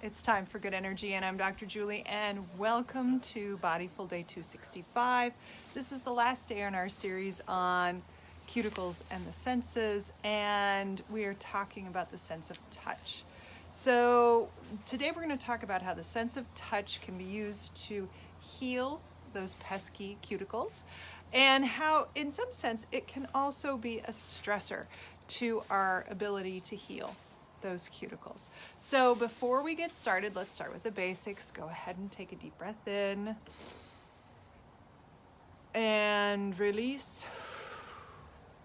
It's time for good energy, and I'm Dr. Julie, and welcome to Bodyful Day 265. This is the last day in our series on cuticles and the senses, and we are talking about the sense of touch. So today we're going to talk about how the sense of touch can be used to heal those pesky cuticles, and how in some sense it can also be a stressor to our ability to heal those cuticles. So before we get started, let's start with the basics. Go ahead and take a deep breath in and release.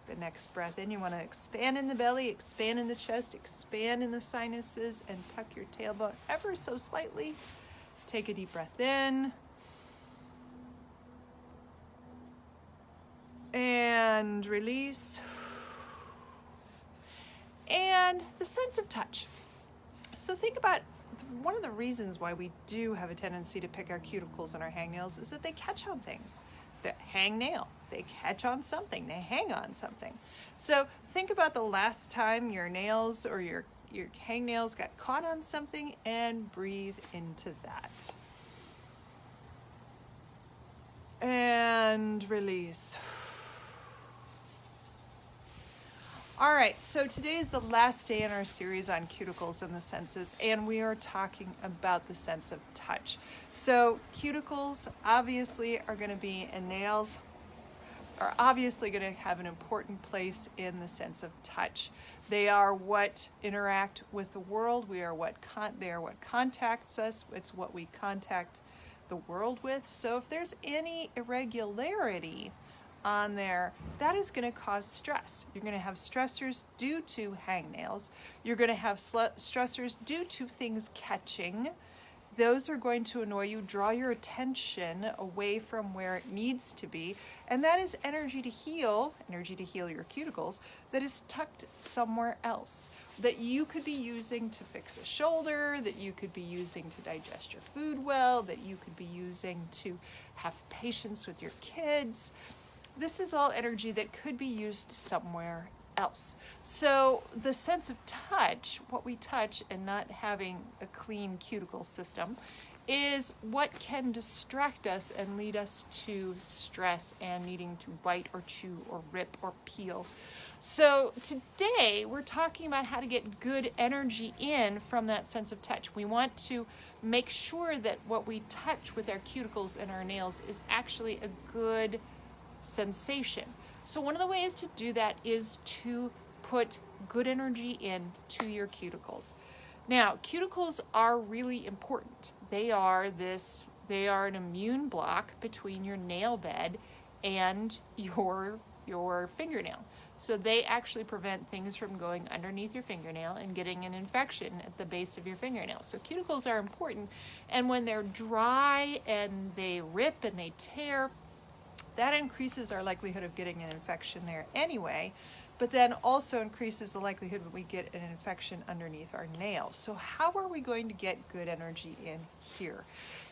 The next breath in, you want to expand in the belly, expand in the chest, expand in the sinuses, and tuck your tailbone ever so slightly. Take a deep breath in and release. And the sense of touch. So think about one of the reasons why we do have a tendency to pick our cuticles and our hangnails is that they catch on things. The hangnail, they catch on something, they hang on something. So think about the last time your nails or your hangnails got caught on something, and breathe into that. And release. All right, so today is the last day in our series on cuticles and the senses, and we are talking about the sense of touch. So cuticles obviously are going to be, and nails are obviously going to have an important place in the sense of touch. They are what interact with the world. They are what contacts us. It's what we contact the world with. So if there's any irregularity on there, that is going to cause stress. You're going to have stressors due to hangnails. You're going to have stressors due to things catching. Those are going to annoy you, draw your attention away from where it needs to be, and that is energy to heal your cuticles that is tucked somewhere else, that you could be using to fix a shoulder, that you could be using to digest your food well, that you could be using to have patience with your kids. This is all energy that could be used somewhere else. So the sense of touch, what we touch and not having a clean cuticle system, is what can distract us and lead us to stress and needing to bite or chew or rip or peel. So today we're talking about how to get good energy in from that sense of touch. We want to make sure that what we touch with our cuticles and our nails is actually a good sensation. So one of the ways to do that is to put good energy in to your cuticles. Now, cuticles are really important. They are an immune block between your nail bed and your fingernail. So they actually prevent things from going underneath your fingernail and getting an infection at the base of your fingernail. So cuticles are important, and when they're dry and they rip and they tear, that increases our likelihood of getting an infection there anyway, but then also increases the likelihood that we get an infection underneath our nails. So how are we going to get good energy in here?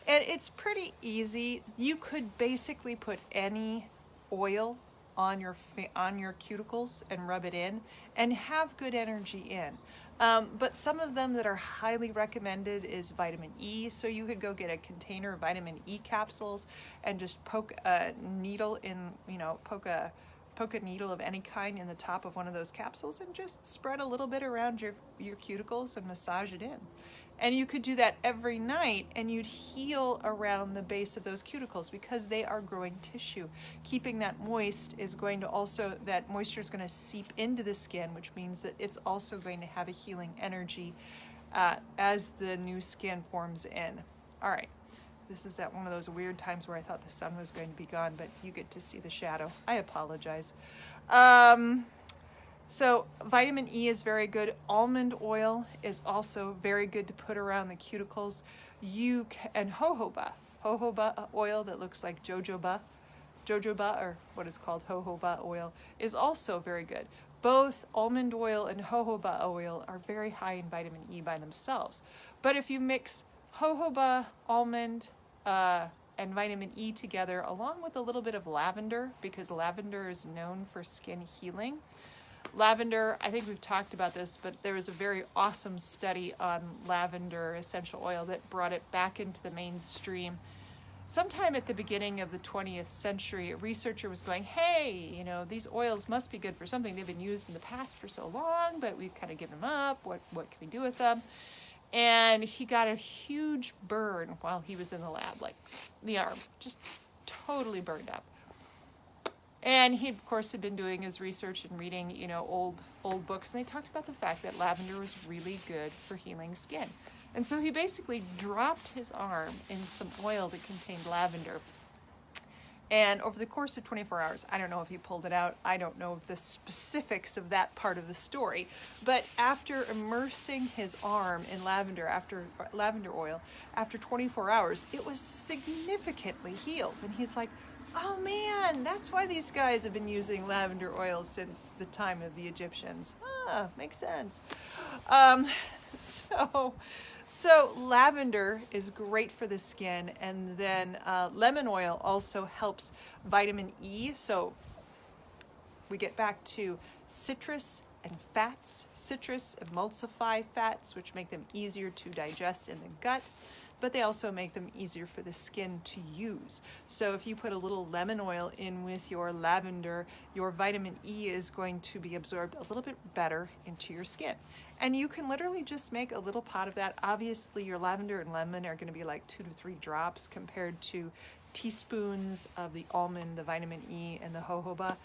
And it's pretty easy. You could basically put any oil on your cuticles and rub it in and have good energy in. But some of them that are highly recommended is vitamin E. So you could go get a container of vitamin E capsules and just poke a needle in, poke a needle of any kind in the top of one of those capsules and just spread a little bit around your cuticles and massage it in. And you could do that every night, and you'd heal around the base of those cuticles because they are growing tissue. Keeping that moist is going to that moisture is going to seep into the skin, which means that it's also going to have a healing energy as the new skin forms in. All right. This is at one of those weird times where I thought the sun was going to be gone, but you get to see the shadow. I apologize. So vitamin E is very good. Almond oil is also very good to put around the cuticles. And jojoba oil that looks like jojoba, or what is called jojoba oil, is also very good. Both almond oil and jojoba oil are very high in vitamin E by themselves. But if you mix jojoba, almond, and vitamin E together, along with a little bit of lavender, because lavender is known for skin healing, Lavender, I think we've talked about this, but there was a very awesome study on lavender essential oil that brought it back into the mainstream. Sometime at the beginning of the 20th century, a researcher was going, hey, you know, these oils must be good for something. They've been used in the past for so long, but we've kind of given them up. What can we do with them? And he got a huge burn while he was in the lab, like the arm, just totally burned up. And he, of course, had been doing his research and reading, you know, old books, and they talked about the fact that lavender was really good for healing skin. And so he basically dropped his arm in some oil that contained lavender. And over the course of 24 hours, I don't know if he pulled it out, I don't know the specifics of that part of the story, but after immersing his arm in lavender oil, after 24 hours, it was significantly healed. And he's like, oh man, that's why these guys have been using lavender oil since the time of the Egyptians. Ah, makes sense. So lavender is great for the skin, and then lemon oil also helps vitamin E. So we get back to citrus and fats. Citrus emulsify fats, which make them easier to digest in the gut, but they also make them easier for the skin to use. So if you put a little lemon oil in with your lavender, your vitamin E is going to be absorbed a little bit better into your skin. And you can literally just make a little pot of that. Obviously, your lavender and lemon are going to be like 2 to 3 drops compared to teaspoons of the almond, the vitamin E, and the jojoba.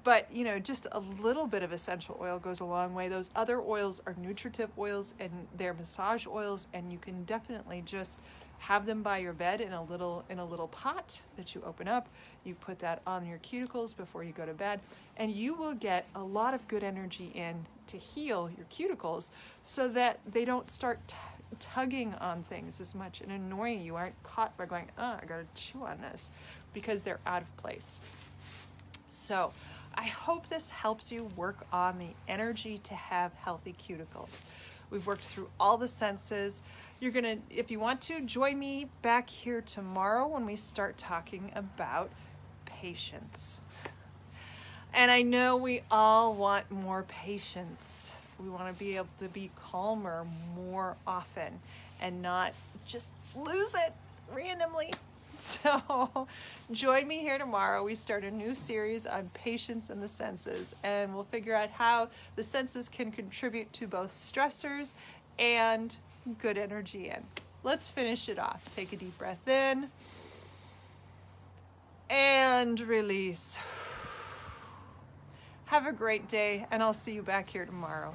But, you know, just a little bit of essential oil goes a long way. Those other oils are nutritive oils, and they're massage oils, and you can definitely just have them by your bed in a little pot that you open up. You put that on your cuticles before you go to bed, and you will get a lot of good energy in to heal your cuticles so that they don't start tugging on things as much and annoying you. You aren't caught by going, oh, I gotta chew on this, because they're out of place. So I hope this helps you work on the energy to have healthy cuticles. We've worked through all the senses. You're gonna, if you want to, join me back here tomorrow when we start talking about patience. And I know we all want more patience. We want to be able to be calmer more often and not just lose it randomly. So join me here tomorrow. We start a new series on patience and the senses, and we'll figure out how the senses can contribute to both stressors and good energy in. Let's finish it off. Take a deep breath in and release. Have a great day, and I'll see you back here tomorrow.